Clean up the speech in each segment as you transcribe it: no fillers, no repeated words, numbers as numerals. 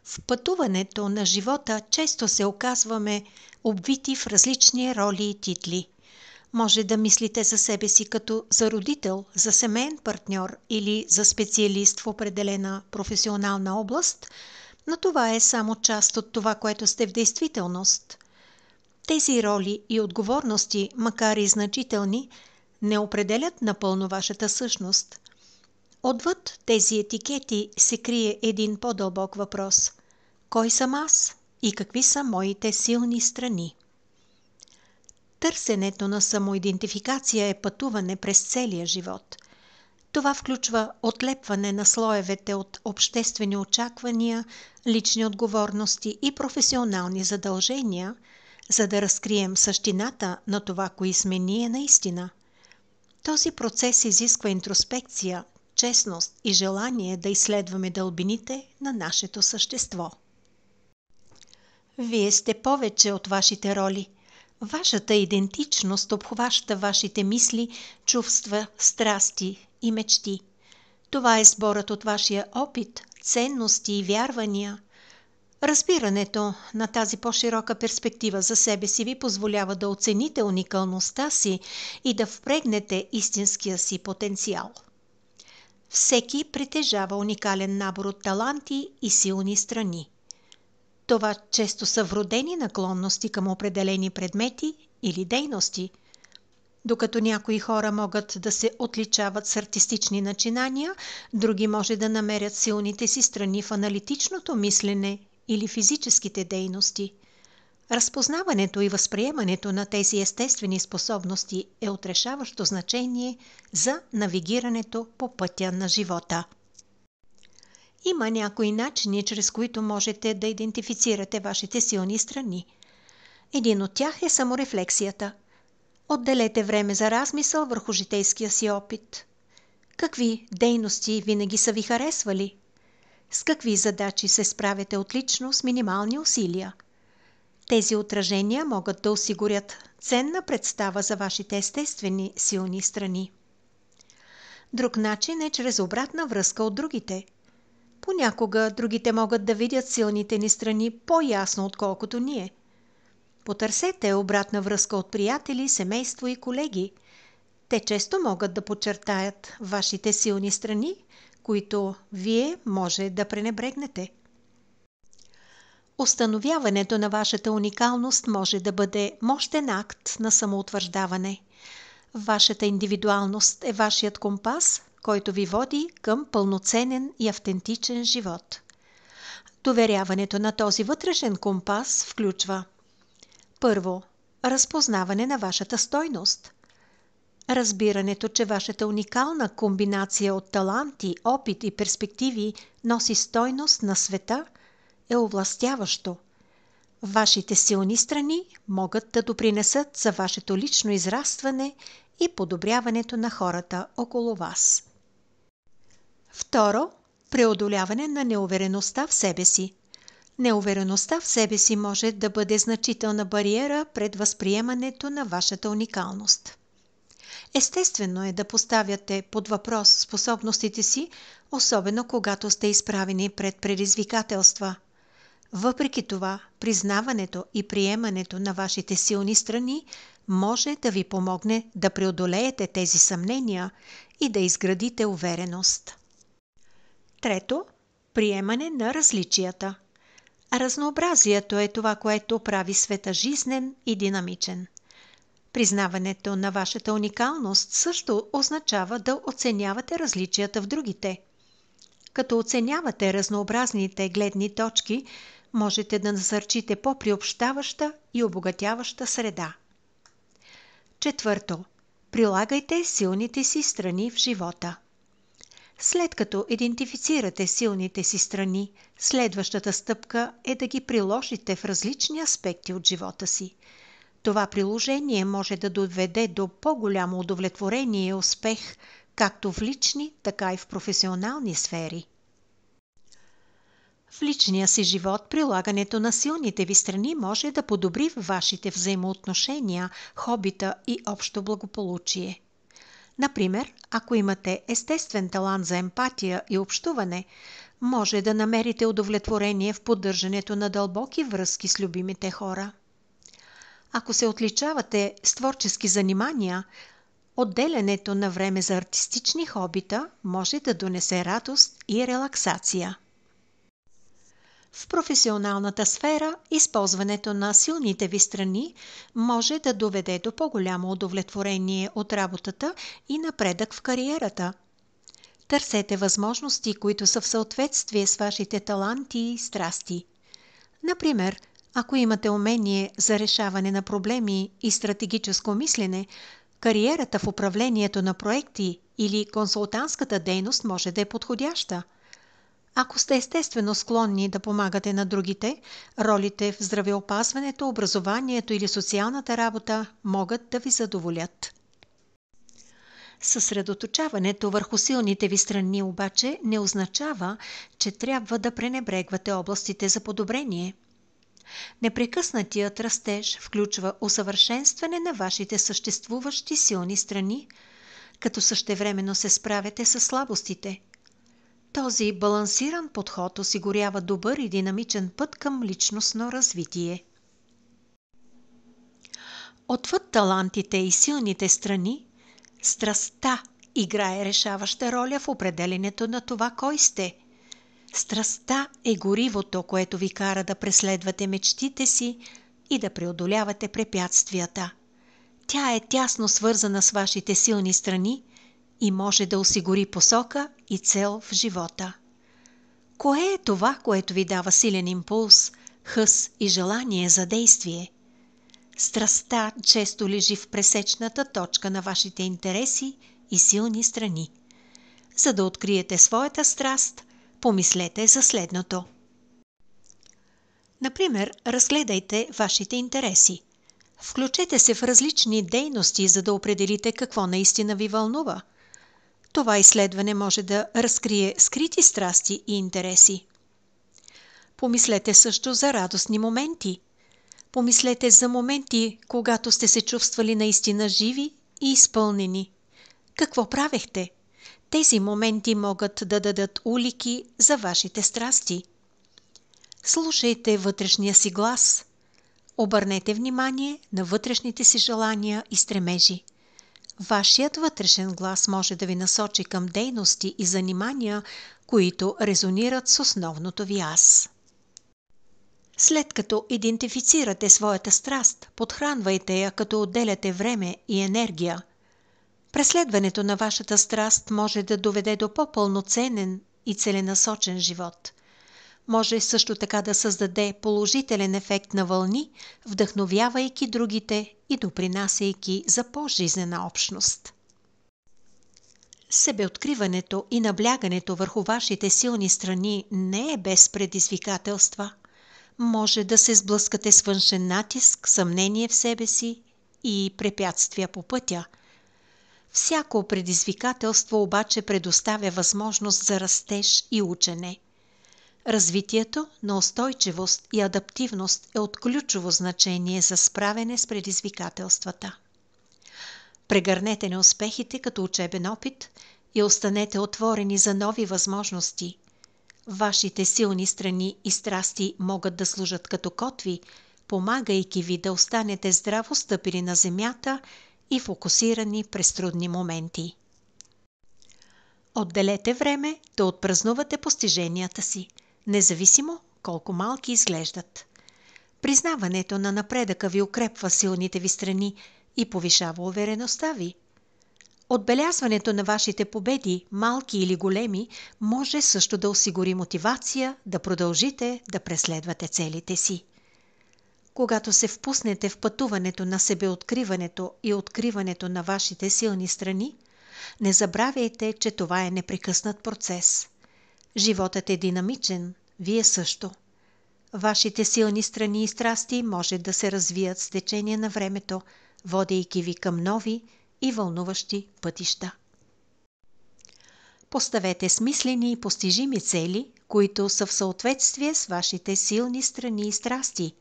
В пътуването на живота често се оказваме обвити в различни роли и титли. Може да мислите за себе си като за родител, за семейен партньор или за специалист в определена професионална област, но това е само част от това, което сте в действителност. Тези роли и отговорности, макар и значителни, не определят напълно вашата същност. Отвъд тези етикети се крие един по-дълбок въпрос. Кой съм аз и какви са моите силни страни? Търсенето на самоидентификация е пътуване през целия живот. Това включва отлепване на слоевете от обществени очаквания, лични отговорности и професионални задължения, за да разкрием същината на това, кои сме ние наистина. Този процес изисква интроспекция, честност и желание да изследваме дълбините на нашето същество. Вие сте повече от вашите роли. Вашата идентичност обхваща вашите мисли, чувства, страсти и мечти. Това е сборът от вашия опит, ценности и вярвания. Разбирането на тази по-широка перспектива за себе си ви позволява да оцените уникалността си и да впрегнете истинския си потенциал. Всеки притежава уникален набор от таланти и силни страни. Това често са вродени наклонности към определени предмети или дейности. Докато някои хора могат да се отличават с артистични начинания, други може да намерят силните си страни в аналитичното мислене или физическите дейности. Разпознаването и възприемането на тези естествени способности е от решаващо значение за навигирането по пътя на живота. Има някои начини, чрез които можете да идентифицирате вашите силни страни. Един от тях е саморефлексията. Отделете време за размисъл върху житейския си опит. Какви дейности винаги са ви харесвали? С какви задачи се справяте отлично с минимални усилия? Тези отражения могат да осигурят ценна представа за вашите естествени силни страни. Друг начин е чрез обратна връзка от другите. Понякога другите могат да видят силните ни страни по-ясно, отколкото ние. Потърсете обратна връзка от приятели, семейство и колеги. Те често могат да подчертаят вашите силни страни, които вие може да пренебрегнете. Установяването на вашата уникалност може да бъде мощен акт на самоутвърждаване. Вашата индивидуалност е вашият компас, който ви води към пълноценен и автентичен живот. Доверяването на този вътрешен компас включва: първо, разпознаване на вашата стойност. Разбирането, че вашата уникална комбинация от таланти, опит и перспективи носи стойност на света е овластяващо. Вашите силни страни могат да допринесат за вашето лично израстване и подобряването на хората около вас. Второ, преодоляване на неувереността в себе си. Неувереността в себе си може да бъде значителна бариера пред възприемането на вашата уникалност. Естествено е да поставяте под въпрос способностите си, особено когато сте изправени пред предизвикателства. Въпреки това, признаването и приемането на вашите силни страни може да ви помогне да преодолеете тези съмнения и да изградите увереност. Трето, приемане на различията. Разнообразието е това, което прави света жизнен и динамичен. Признаването на вашата уникалност също означава да оценявате различията в другите. Като оценявате разнообразните гледни точки, можете да насърчите по-приобщаваща и обогатяваща среда. Четвърто, прилагайте силните си страни в живота. След като идентифицирате силните си страни, следващата стъпка е да ги приложите в различни аспекти от живота си. Това приложение може да доведе до по-голямо удовлетворение и успех, както в лични, така и в професионални сфери. В личния си живот прилагането на силните ви страни може да подобри вашите взаимоотношения, хобита и общо благополучие. Например, ако имате естествен талант за емпатия и общуване, може да намерите удовлетворение в поддържането на дълбоки връзки с любимите хора. Ако се отличавате с творчески занимания, отделянето на време за артистични хобита може да донесе радост и релаксация. В професионалната сфера използването на силните ви страни може да доведе до по-голямо удовлетворение от работата и напредък в кариерата. Търсете възможности, които са в съответствие с вашите таланти и страсти. Например, ако имате умение за решаване на проблеми и стратегическо мислене, кариерата в управлението на проекти или консултантската дейност може да е подходяща. Ако сте естествено склонни да помагате на другите, ролите в здравеопазването, образованието или социалната работа могат да ви задоволят. Съсредоточаването върху силните ви страни обаче не означава, че трябва да пренебрегвате областите за подобрение. Непрекъснатият растеж включва усъвършенстване на вашите съществуващи силни страни, като същевременно се справяте с слабостите. Този балансиран подход осигурява добър и динамичен път към личностно развитие. Отвъд талантите и силните страни, страстта играе решаваща роля в определенето на това кой сте. Страстта е горивото, което ви кара да преследвате мечтите си и да преодолявате препятствията. Тя е тясно свързана с вашите силни страни и може да осигури посока и цел в живота. Кое е това, което ви дава силен импулс, хъс и желание за действие? Страстта често лежи в пресечната точка на вашите интереси и силни страни. За да откриете своята страст, помислете за следното. Например, разгледайте вашите интереси. Включете се в различни дейности, за да определите какво наистина ви вълнува. Това изследване може да разкрие скрити страсти и интереси. Помислете също за радостни моменти. Помислете за моменти, когато сте се чувствали наистина живи и изпълнени. Какво правехте? Тези моменти могат да дадат улики за вашите страсти. Слушайте вътрешния си глас. Обърнете внимание на вътрешните си желания и стремежи. Вашият вътрешен глас може да ви насочи към дейности и занимания, които резонират с основното ви аз. След като идентифицирате своята страст, подхранвайте я, като отделяте време и енергия. Преследването на вашата страст може да доведе до по-пълноценен и целенасочен живот. Може също така да създаде положителен ефект на вълни, вдъхновявайки другите и допринасяйки за по-жизнена общност. Себеоткриването и наблягането върху вашите силни страни не е без предизвикателства. Може да се сблъскате с външен натиск, съмнение в себе си и препятствия по пътя. Всяко предизвикателство обаче предоставя възможност за растеж и учене. Развитието на устойчивост и адаптивност е от ключово значение за справяне с предизвикателствата. Прегърнете неуспехите като учебен опит и останете отворени за нови възможности. Вашите силни страни и страсти могат да служат като котви, помагайки ви да останете здраво стъпили на земята и фокусирани през трудни моменти. Отделете време да отпразнувате постиженията си, независимо колко малки изглеждат. Признаването на напредъка ви укрепва силните ви страни и повишава увереността ви. Отбелязването на вашите победи, малки или големи, може също да осигури мотивация да продължите да преследвате целите си. Когато се впуснете в пътуването на себеоткриването и откриването на вашите силни страни, не забравяйте, че това е непрекъснат процес. Животът е динамичен, вие също. Вашите силни страни и страсти може да се развият с течение на времето, водейки ви към нови и вълнуващи пътища. Поставете смислени и постижими цели, които са в съответствие с вашите силни страни и страсти.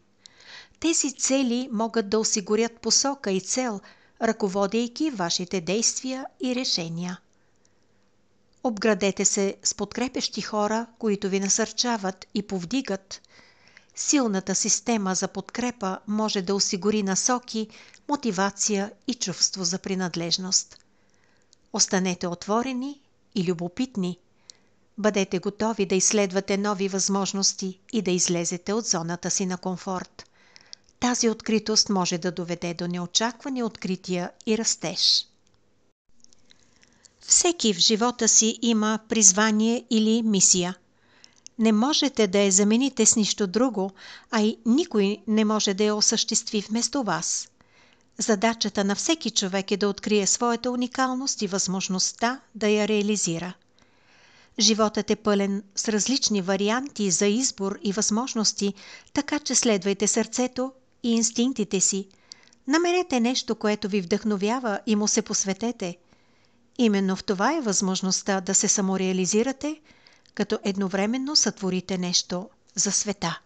Тези цели могат да осигурят посока и цел, ръководейки вашите действия и решения. Обградете се с подкрепящи хора, които ви насърчават и повдигат. Силната система за подкрепа може да осигури насоки, мотивация и чувство за принадлежност. Останете отворени и любопитни. Бъдете готови да изследвате нови възможности и да излезете от зоната си на комфорт. Тази откритост може да доведе до неочаквани открития и растеж. Всеки в живота си има призвание или мисия. Не можете да я замените с нищо друго, а и никой не може да я осъществи вместо вас. Задачата на всеки човек е да открие своята уникалност и възможността да я реализира. Животът е пълен с различни варианти за избор и възможности, така че следвайте сърцето и инстинктите си. Намерете нещо, което ви вдъхновява и му се посветете. Именно в това е възможността да се самореализирате, като едновременно сътворите нещо за света.